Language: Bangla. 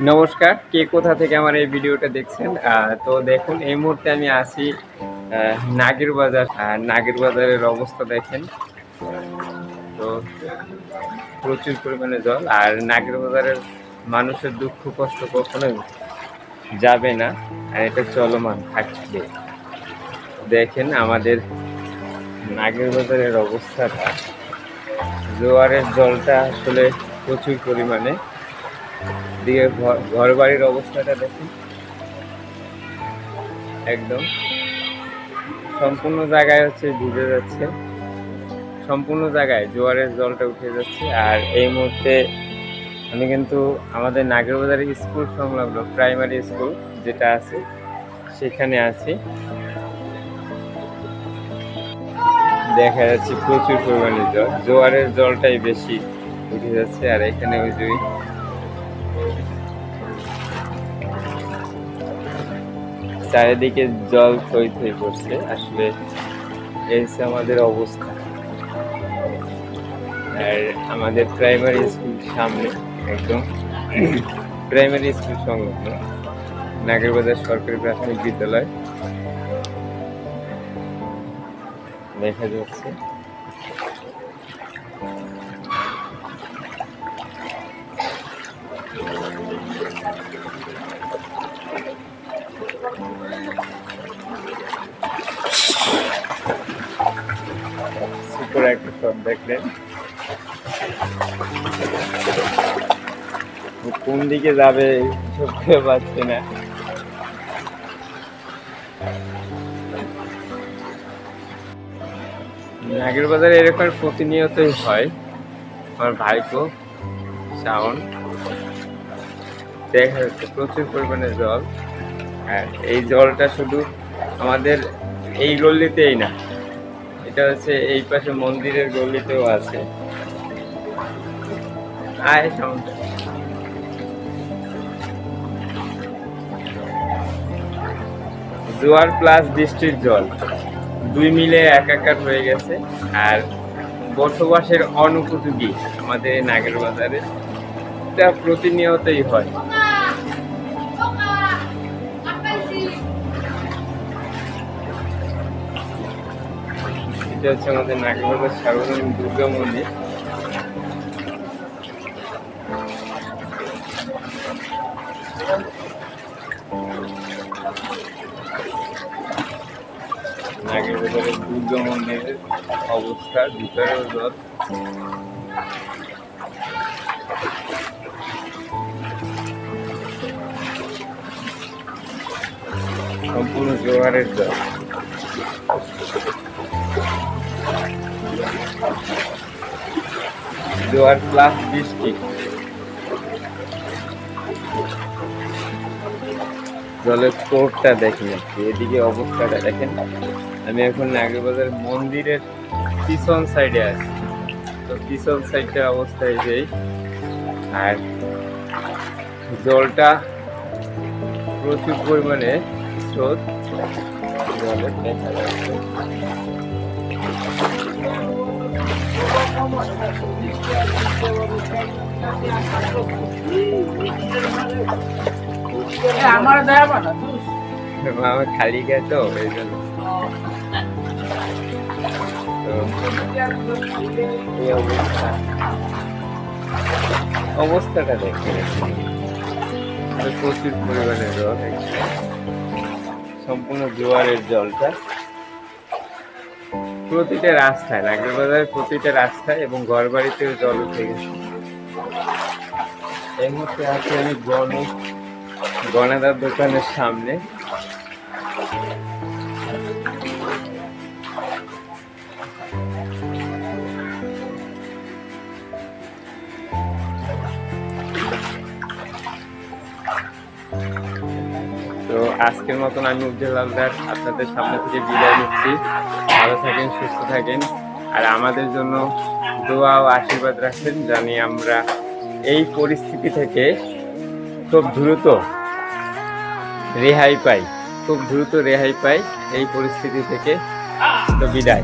নমস্কার, কে কোথা থেকে আমার এই ভিডিওটা দেখছেন। তো দেখুন এই মুহূর্তে আমি আছি নাগের বাজার। নাগের বাজারের অবস্থা দেখেন। তো প্রচুর পরিমাণে জল, আর নাগের বাজারের মানুষের দুঃখ কষ্ট কখনোই যাবে না, আর এটা চলমান থাকবে। দেখেন আমাদের নাগের বাজারের অবস্থাটা, জোয়ারের জলটা আসলে প্রচুর পরিমাণে। দিকে ঘর বাড়ির অবস্থাটা দেখুন, একদম সম্পূর্ণ জায়গায় ভিজে যাচ্ছে, সম্পূর্ণ জায়গায় জোয়ারের জলটা উঠে যাচ্ছে। আর এই মুহূর্তে আমি কিন্তু আমাদের নাগেরবাজারের স্কুল সংলগ্ন প্রাইমারি স্কুল যেটা আছে সেখানে আছি। দেখা যাচ্ছে প্রচুর পরিমাণে জল, জোয়ারের জলটাই বেশি উঠে যাচ্ছে। আর এখানে ওই যে চারিদিকে জল থই থই পড়ছে। আসলে এই হচ্ছে আমাদের অবস্থা। আর আমাদের প্রাইমারি স্কুল সামনে, একদম প্রাইমারি স্কুল সংলগ্ন নাগেরবাজার সরকারি প্রাথমিক বিদ্যালয় দেখা যাচ্ছে। সুপার একটা শট দেখলেন। কোন দিকে যাবে সত্যি পাচ্ছি না। নাগের বাজারে এরকম প্রতিনিয়তই হয়। আমার ভাইপো শাওন, দেখা যাচ্ছে প্রচুর পরিমাণে জল। আর এই জলটা শুধু আমাদের এই গল্লিতেই না, এটা হচ্ছে এই পাশে মন্দিরের গল্লিতেও আছে। জোয়ার প্লাস বৃষ্টির জল দুই মিলে একাকার হয়ে গেছে। আর বসবাসের অনুপযোগী আমাদের এই নাগের বাজারে, এটা প্রতিনিয়তই হয়। এটা হচ্ছে আমাদের নাগের বাজার সার্বজনীন দুর্গা মন্দির। নাগের বাজারের দুর্গা মন্দিরের অবস্থা, ভিতরেও জল। সম্পূর্ণ জোয়ারের জল। জোয়ার প্লাস বৃষ্টি, জলের স্রোতটা দেখেন, এদিকে অবস্থাটা দেখেন। আমি এখন নাগেরবাজার মন্দিরের পিছন সাইডে আছি। তো পিছন সাইডটার অবস্থায় যেই, আর জলটা প্রচুর পরিমাণে স্রোত জলের দেখা যাচ্ছে। আমার খালি গায়ে তো এই জন্য। অবস্থাটা দেখতে প্রচুর পরিমাণে জল, সম্পূর্ণ জোয়ারের জলটা প্রতিটা রাস্তায়, নাগের বাজারের প্রতিটা রাস্তায় এবং ঘর বাড়িতেও জল উঠে গেছে। এই মুহূর্তে আছি আমি গণেদার দোকানের সামনে। তো আজকের মতন আমি উজ্জ্বল হালদার আপনাদের সামনে থেকে বিদায় নিচ্ছি। ভালো থাকেন, সুস্থ থাকেন, আর আমাদের জন্য দোয়া ও আশীর্বাদ রাখেন, জানি আমরা এই পরিস্থিতি থেকে খুব দ্রুত রেহাই পাই এই পরিস্থিতি থেকে। তো বিদায়।